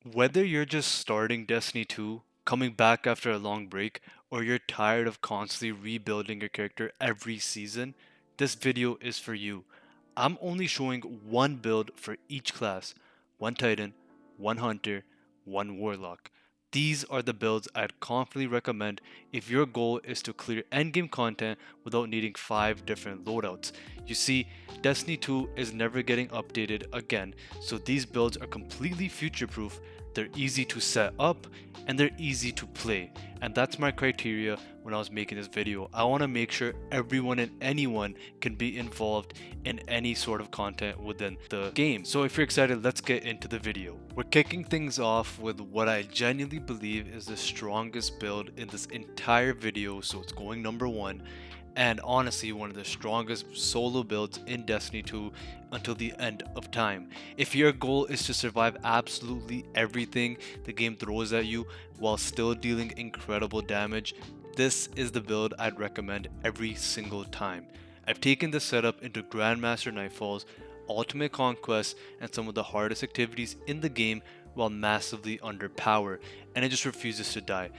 Whether you're just starting Destiny 2, coming back after a long break, or you're tired of constantly rebuilding your character every season, this video is for you. I'm only showing one build for each class: one Titan, one Hunter, one Warlock. These are the builds I'd confidently recommend if your goal is to clear endgame content without needing 5 different loadouts. You see, Destiny 2 is never getting updated again, so these builds are completely future proof. They're easy to set up and they're easy to play, and that's my criteria when I was making this video. I want to make sure everyone and anyone can be involved in any sort of content within the game. So if you're excited, let's get into the video. We're kicking things off with what I genuinely believe is the strongest build in this entire video, so it's going number 1, and honestly one of the strongest solo builds in Destiny 2 until the end of time. If your goal is to survive absolutely everything the game throws at you while still dealing incredible damage, this is the build I'd recommend every single time. I've taken this setup into Grandmaster Nightfalls, Ultimate Conquest, and some of the hardest activities in the game while massively underpowered, and it just refuses to die.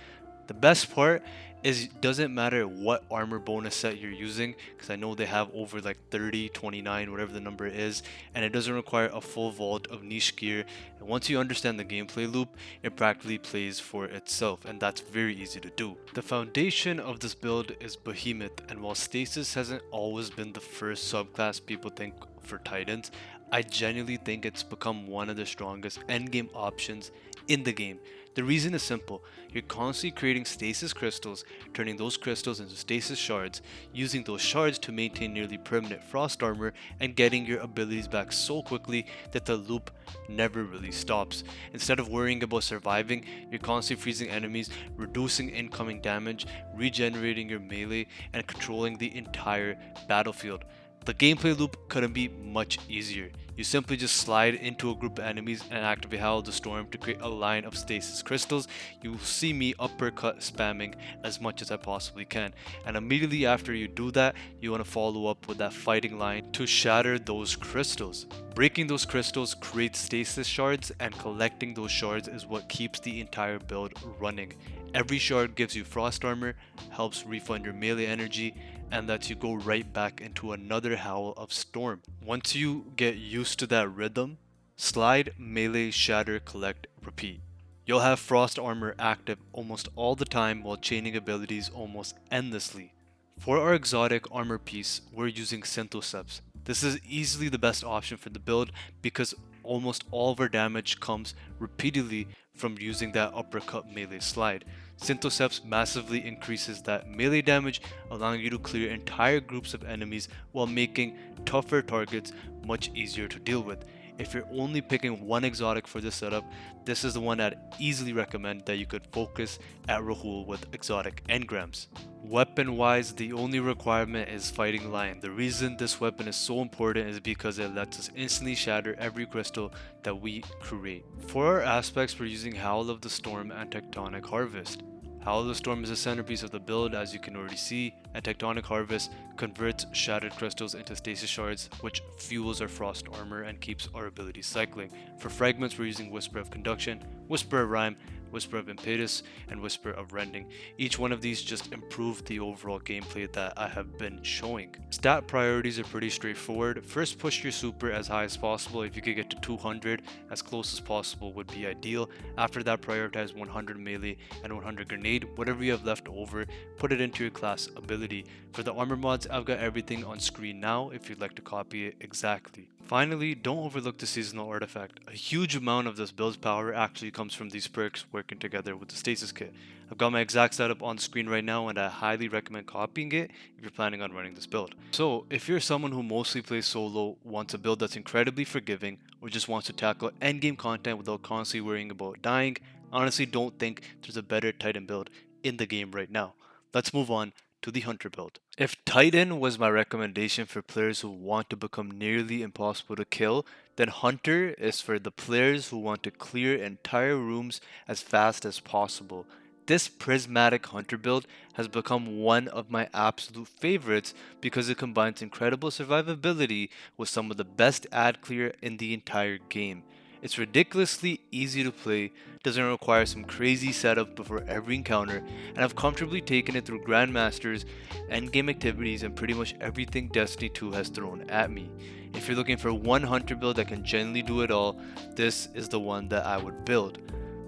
The best part is it doesn't matter what armor bonus set you're using, because I know they have over like 30, 29, whatever the number is, and it doesn't require a full vault of niche gear. And once you understand the gameplay loop, it practically plays for itself, and that's very easy to do. The foundation of this build is Behemoth, and while Stasis hasn't always been the first subclass people think for Titans, I genuinely think it's become one of the strongest endgame options in the game. The reason is simple: you're constantly creating stasis crystals, turning those crystals into stasis shards, using those shards to maintain nearly permanent frost armor, and getting your abilities back so quickly that the loop never really stops. Instead of worrying about surviving, you're constantly freezing enemies, reducing incoming damage, regenerating your melee, and controlling the entire battlefield. The gameplay loop couldn't be much easier. You simply just slide into a group of enemies and activate Howl of the Storm to create a line of stasis crystals. You'll see me uppercut spamming as much as I possibly can. And immediately after you do that, you want to follow up with that fighting line to shatter those crystals. Breaking those crystals creates stasis shards, and collecting those shards is what keeps the entire build running. Every shard gives you frost armor, helps refund your melee energy, and lets you go right back into another Howl of Storm. Once you get used to that rhythm, slide, melee, shatter, collect, repeat. You'll have frost armor active almost all the time while chaining abilities almost endlessly. For our exotic armor piece, we're using Synthoceps. This is easily the best option for the build because almost all of our damage comes repeatedly from using that uppercut melee slide. Synthoceps massively increases that melee damage, allowing you to clear entire groups of enemies while making tougher targets much easier to deal with. If you're only picking one exotic for this setup, this is the one I'd easily recommend that you could focus at Rahul with exotic engrams. Weapon wise, the only requirement is Fighting Lion. The reason this weapon is so important is because it lets us instantly shatter every crystal that we create. For our aspects, we're using Howl of the Storm and Tectonic Harvest. Howl of the Storm is the centerpiece of the build, as you can already see, and Tectonic Harvest converts shattered crystals into stasis shards, which fuels our frost armor and keeps our abilities cycling. For fragments, we're using Whisper of Conduction, Whisper of Rhyme, Whisper of Impetus, and Whisper of Rending. Each one of these just improve the overall gameplay that I have been showing. Stat priorities are pretty straightforward. First, push your super as high as possible. If you could get to 200, as close as possible would be ideal. After that, prioritize 100 melee and 100 grenade. Whatever you have left over, put it into your class ability. For the armor mods, I've got everything on screen now if you'd like to copy it exactly. Finally, don't overlook the seasonal artifact. A huge amount of this build's power actually comes from these perks working together with the stasis kit. I've got my exact setup on screen right now, and I highly recommend copying it if you're planning on running this build. So if you're someone who mostly plays solo, wants a build that's incredibly forgiving, or just wants to tackle endgame content without constantly worrying about dying, honestly don't think there's a better Titan build in the game right now. Let's move on to the Hunter build. If Titan was my recommendation for players who want to become nearly impossible to kill, then Hunter is for the players who want to clear entire rooms as fast as possible. This Prismatic Hunter build has become one of my absolute favorites because it combines incredible survivability with some of the best ad clear in the entire game. It's ridiculously easy to play, doesn't require some crazy setup before every encounter, and I've comfortably taken it through Grandmasters, endgame activities, and pretty much everything Destiny 2 has thrown at me. If you're looking for one hunter build that can genuinely do it all, this is the one that I would build.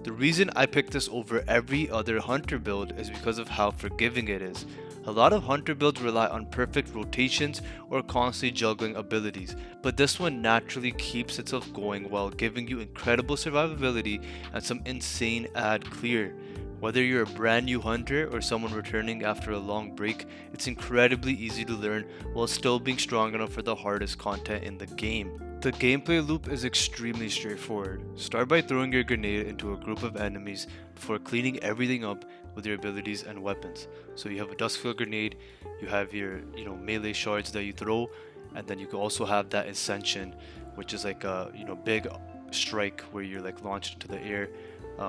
The reason I picked this over every other hunter build is because of how forgiving it is. A lot of hunter builds rely on perfect rotations or constantly juggling abilities, but this one naturally keeps itself going while giving you incredible survivability and some insane ad clear. Whether you're a brand new hunter or someone returning after a long break, it's incredibly easy to learn while still being strong enough for the hardest content in the game. The gameplay loop is extremely straightforward. Start by throwing your grenade into a group of enemies before cleaning everything up with your abilities and weapons. So you have a Duskfield grenade, you have your melee shards that you throw, and then you can also have that Ascension, which is like a big strike where you're like launched into the air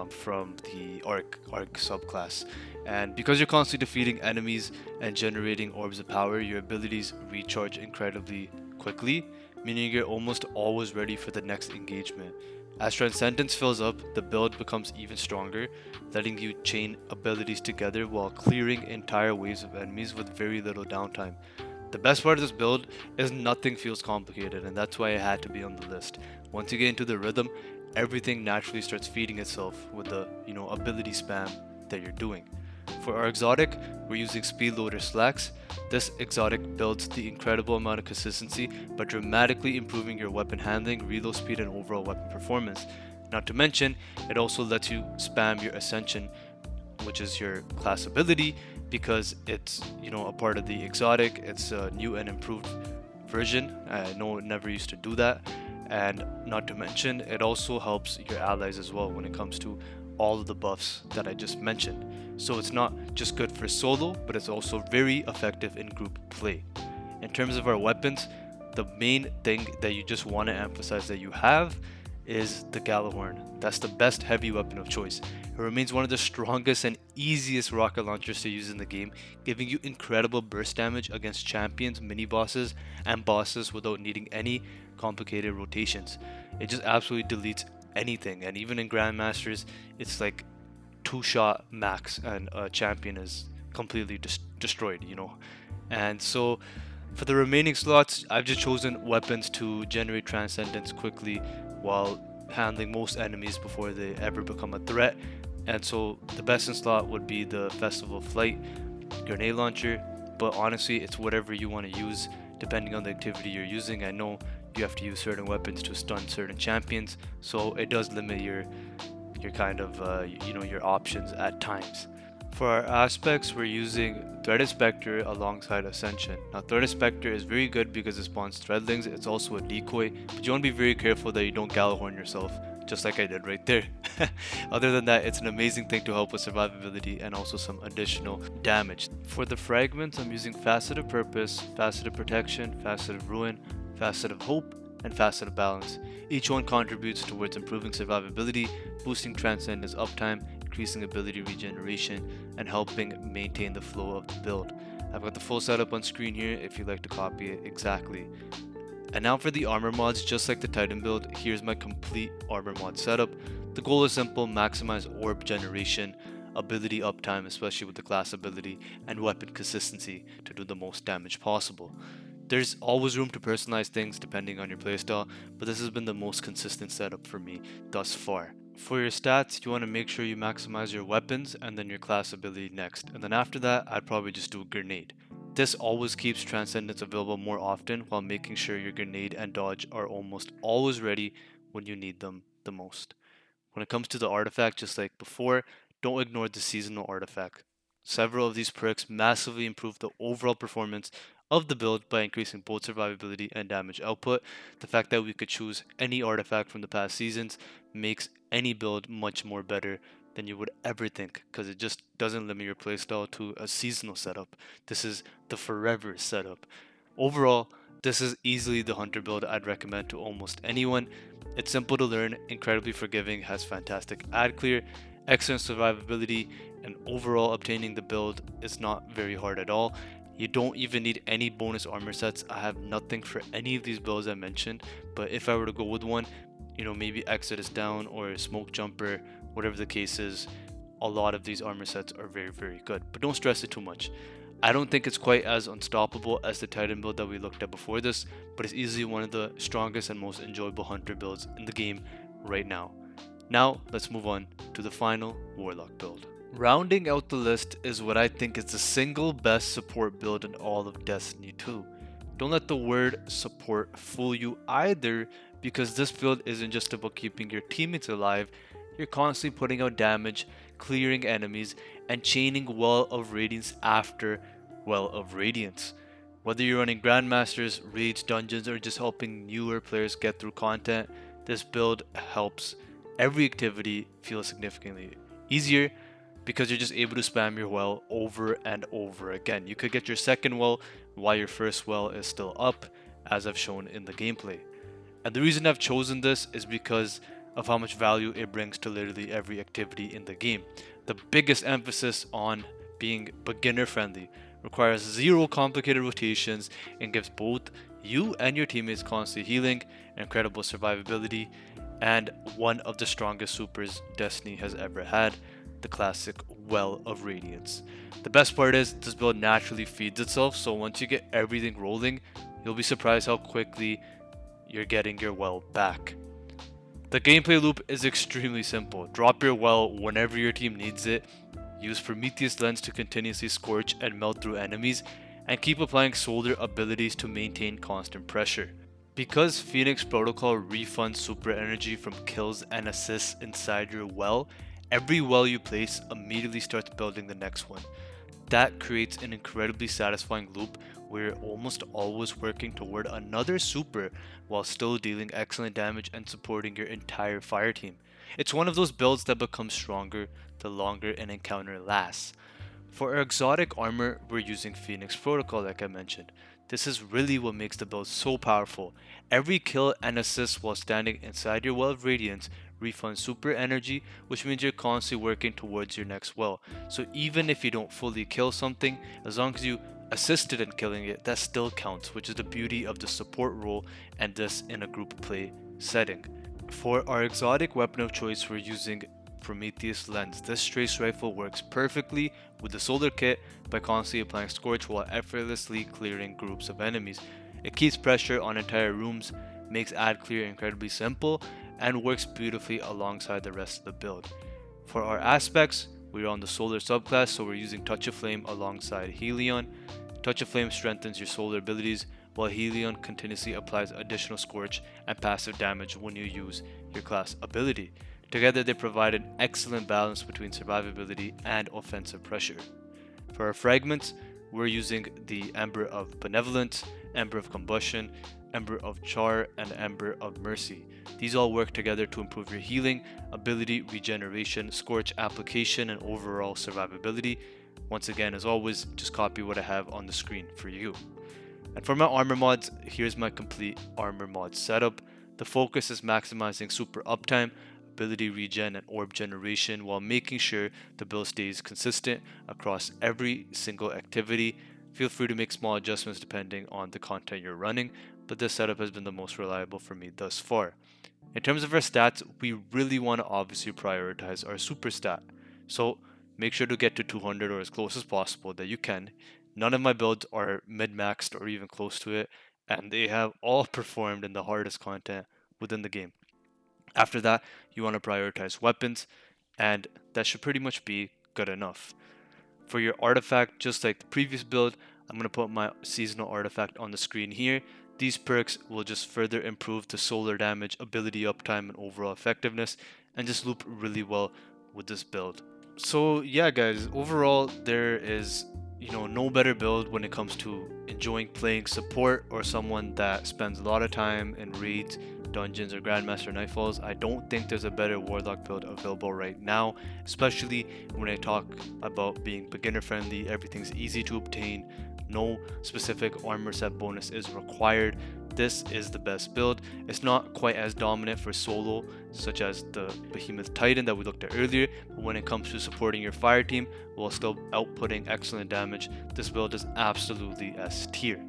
from the arc subclass. And because you're constantly defeating enemies and generating orbs of power, your abilities recharge incredibly quickly, meaning you're almost always ready for the next engagement. As Transcendence fills up, the build becomes even stronger, letting you chain abilities together while clearing entire waves of enemies with very little downtime. The best part of this build is nothing feels complicated, and that's why it had to be on the list. Once you get into the rhythm, everything naturally starts feeding itself with the ability spam that you're doing. For our exotic, we're using Speed Loader Slacks. This exotic builds the incredible amount of consistency by dramatically improving your weapon handling, reload speed, and overall weapon performance. Not to mention, it also lets you spam your Ascension, which is your class ability, because it's a part of the exotic. It's a new and improved version. No one never used to do that. And not to mention, it also helps your allies as well when it comes to all of the buffs that I just mentioned. So it's not just good for solo, but it's also very effective in group play. In terms of our weapons, the main thing that you just want to emphasize that you have is the Gallahorn. That's the best heavy weapon of choice. It remains one of the strongest and easiest rocket launchers to use in the game, giving you incredible burst damage against champions, mini bosses, and bosses without needing any complicated rotations. It just absolutely deletes anything, and even in Grandmasters, it's like two shot max, and a champion is completely destroyed. And so for the remaining slots, I've just chosen weapons to generate Transcendence quickly while handling most enemies before they ever become a threat. And so the best in slot would be the Festival of Flight grenade launcher, but honestly, it's whatever you want to use depending on the activity you're using. I know you have to use certain weapons to stun certain champions, so it does limit your kind of your options at times. For our aspects, we're using Threaded Spectre alongside Ascension. Now, Threaded Spectre is very good because it spawns threadlings. It's also a decoy, but you want to be very careful that you don't Gallahorn yourself, just like I did right there. Other than that, it's an amazing thing to help with survivability and also some additional damage. For the fragments, I'm using Facet of Purpose, Facet of Protection, Facet of Ruin, Facet of Hope, and Facet of Balance. Each one contributes towards improving survivability, boosting Transcendence uptime, increasing ability regeneration, and helping maintain the flow of the build. I've got the full setup on screen here if you'd like to copy it exactly. And now for the armor mods, just like the Titan build, here's my complete armor mod setup. The goal is simple: maximize orb generation, ability uptime, especially with the class ability, and weapon consistency to do the most damage possible. There's always room to personalize things depending on your playstyle, but this has been the most consistent setup for me thus far. For your stats, you want to make sure you maximize your weapons and then your class ability next, and then after that, I'd probably just do a grenade. This always keeps Transcendence available more often while making sure your grenade and dodge are almost always ready when you need them the most. When it comes to the artifact, just like before, don't ignore the seasonal artifact. Several of these perks massively improve the overall performance of the build by increasing both survivability and damage output. The fact that we could choose any artifact from the past seasons makes any build much more better than you would ever think, because it just doesn't limit your playstyle to a seasonal setup. This is the forever setup. Overall, this is easily the hunter build I'd recommend to almost anyone. It's simple to learn, incredibly forgiving, has fantastic ad clear, excellent survivability, and overall obtaining the build is not very hard at all. You don't even need any bonus armor sets. I have nothing for any of these builds I mentioned, but if I were to go with one, maybe Exodus down or Smoke Jumper, whatever the case is, a lot of these armor sets are very, very good. But don't stress it too much. I don't think it's quite as unstoppable as the Titan build that we looked at before this, but it's easily one of the strongest and most enjoyable Hunter builds in the game right now. Now, let's move on to the final Warlock build. Rounding out the list is what I think is the single best support build in all of Destiny 2. Don't let the word support fool you either, because this build isn't just about keeping your teammates alive. You're constantly putting out damage, clearing enemies, and chaining Well of Radiance after Well of Radiance. Whether you're running Grandmasters, raids, dungeons, or just helping newer players get through content, this build helps every activity feel significantly easier because you're just able to spam your well over and over again. You could get your second well while your first well is still up, as I've shown in the gameplay. And the reason I've chosen this is because of how much value it brings to literally every activity in the game. The biggest emphasis on being beginner friendly, requires zero complicated rotations, and gives both you and your teammates constant healing, incredible survivability, and one of the strongest supers Destiny has ever had, the classic Well of Radiance. The best part is this build naturally feeds itself, so once you get everything rolling, you'll be surprised how quickly you're getting your well back. The gameplay loop is extremely simple. Drop your well whenever your team needs it, use Prometheus Lens to continuously scorch and melt through enemies, and keep applying soldier abilities to maintain constant pressure. Because Phoenix Protocol refunds super energy from kills and assists inside your well, every well you place immediately starts building the next one. That creates an incredibly satisfying loop where you're almost always working toward another super while still dealing excellent damage and supporting your entire fire team. It's one of those builds that becomes stronger the longer an encounter lasts. For our exotic armor, we're using Phoenix Protocol like I mentioned. This is really what makes the build so powerful. Every kill and assist while standing inside your Well of Radiance refunds super energy, which means you're constantly working towards your next well. So even if you don't fully kill something, as long as you assisted in killing it, that still counts, which is the beauty of the support role and this in a group play setting. For our exotic weapon of choice, we're using Prometheus Lens. This trace rifle works perfectly with the solar kit by constantly applying scorch while effortlessly clearing groups of enemies. It keeps pressure on entire rooms, makes ad clear incredibly simple, and works beautifully alongside the rest of the build. For our aspects, we're on the solar subclass, so we're using Touch of Flame alongside Helion. Touch of Flame strengthens your solar abilities, while Helion continuously applies additional scorch and passive damage when you use your class ability. Together they provide an excellent balance between survivability and offensive pressure. For our fragments, we're using the Ember of Benevolence, Ember of Combustion, Ember of Char, and Ember of Mercy. These all work together to improve your healing, ability, regeneration, scorch application, and overall survivability. Once again, as always, just copy what I have on the screen for you. And for my armor mods, here's my complete armor mod setup. The focus is maximizing super uptime, ability regen, and orb generation while making sure the build stays consistent across every single activity. Feel free to make small adjustments depending on the content you're running, but this setup has been the most reliable for me thus far. In terms of our stats, we really want to obviously prioritize our super stat. So make sure to get to 200 or as close as possible that you can. None of my builds are mid-maxed or even close to it, and they have all performed in the hardest content within the game. After that, you want to prioritize weapons, and that should pretty much be good enough. For your artifact, just like the previous build, I'm going to put my seasonal artifact on the screen here. These perks will just further improve the solar damage, ability uptime, and overall effectiveness, and just loop really well with this build. So yeah guys, overall there is no better build when it comes to enjoying playing support or someone that spends a lot of time in raids, dungeons, or Grandmaster Nightfalls. I don't think there's a better Warlock build available right now, especially when I talk about being beginner friendly. Everything's easy to obtain, no specific armor set bonus is required. This is the best build. It's not quite as dominant for solo, such as the Behemoth Titan that we looked at earlier, but when it comes to supporting your fire team while still outputting excellent damage, this build is absolutely S tier.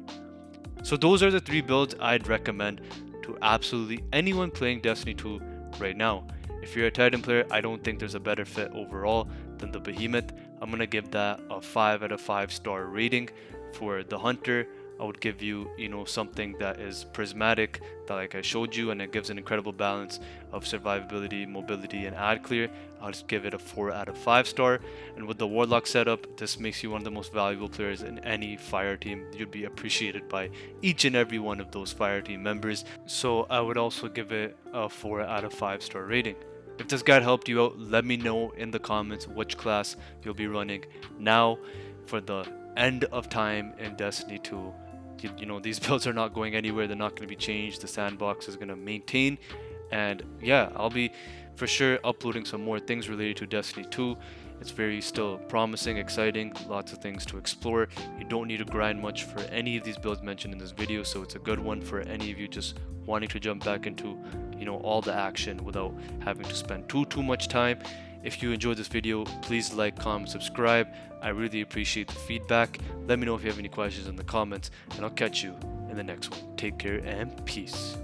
So those are the 3 builds I'd recommend to absolutely anyone playing Destiny 2 right now. If you're a Titan player, I don't think there's a better fit overall than the Behemoth. I'm gonna give that a 5 out of 5 star rating. For the Hunter, I would give you, something that is prismatic, that like I showed you, and it gives an incredible balance of survivability, mobility, and ad clear. I'll just give it a 4 out of 5 star. And with the Warlock setup, this makes you one of the most valuable players in any fire team. You'd be appreciated by each and every one of those fire team members. So I would also give it a 4 out of 5 star rating. If this guide helped you out, let me know in the comments which class you'll be running. Now, for the end of time in Destiny 2, these builds are not going anywhere. They're not going to be changed. The sandbox is going to maintain. And yeah, I'll be for sure uploading some more things related to Destiny 2. It's very still promising, exciting, lots of things to explore. You don't need to grind much for any of these builds mentioned in this video, so it's a good one for any of you just wanting to jump back into all the action without having to spend too much time. If you enjoyed this video, please like, comment, subscribe. I really appreciate the feedback. Let me know if you have any questions in the comments, and I'll catch you in the next one. Take care and peace.